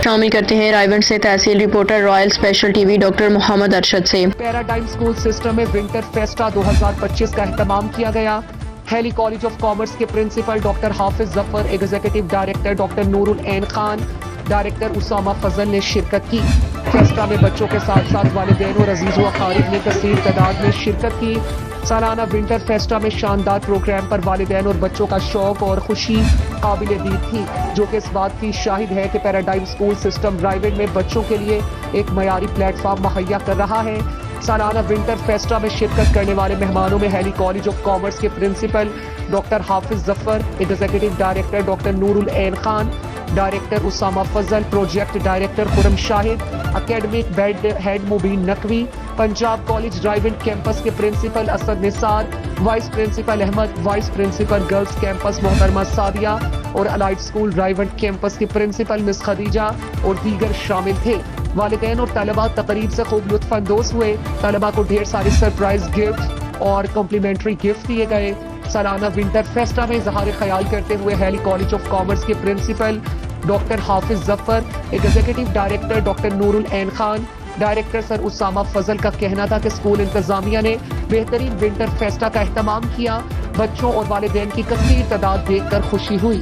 شامل کرتے ہیں رائیونڈ سے تحصیل reporter royal special T V doctor Muhammad Arshad سے۔ پیراڈائم اسکول سسٹم میں ونٹر فیسٹا 2025 کا اہتمام کیا گیا۔ ہیلی کالج آف کامرس کے principal doctor Hafiz Zafar, executive director doctor Noor Ulain Khan, director Usama فضل نے شرکت کی۔ فیسٹا میں بچوں کے ساتھ ساتھ والدین اور عزیز و اقارب نے کثیر تعداد میں شرکت کی۔ سالانہ ونٹر فیسٹا میں شاندار پروگرام پر والدین اور بچوں کا شوق اور خوشی قابل دید تھی، جو کہ اس بات کی شاہد ہے کہ پیراڈائم اسکول سسٹم رائیونڈ میں بچوں کے لیے ایک معیاری پلیٹ فارم مہیا کر رہا ہے۔ سالانہ ونٹر فیسٹا میں شرکت کرنے والے مہمانوں میں ہیلی کالج آف کامرس کے principal doctor Hafiz Zafar, executive director doctor Noor Ulain Khan, director Usama Fazal, project director Khurram Shahid, academic head Mubeen Naqvi, Punjab college Raiwind campus کے principal Asad Nisar, vice principal Ahmad, vice principal girls campus محترمہ سعدیہ اور الائٹ اسکول رائیونڈ کیمپس کی پرنسپل مس خدیجہ اور دیگر شامل تھے۔ والدین اور طلباء تقریب سے خوب لطف اندوز ہوئے۔ طلباء کو ڈھیر سارے سرپرائز گفٹ اور کمپلیمنٹری گفٹ دیے گئے۔ سالانہ ونٹر فیسٹا میں اظہار خیال کرتے ہوئے ہیلی کالج آف کامرس کے principal doctor Hafiz Zafar, executive director doctor Noor Ulain Khan, director sir Usama فضل کا کہنا تھا کہ اسکول انتظامیہ نے بہترین ونٹر فیسٹا کا اہتمام کیا۔ بچوں اور والدین کی کثیر تعداد دیکھ کر خوشی ہوئی۔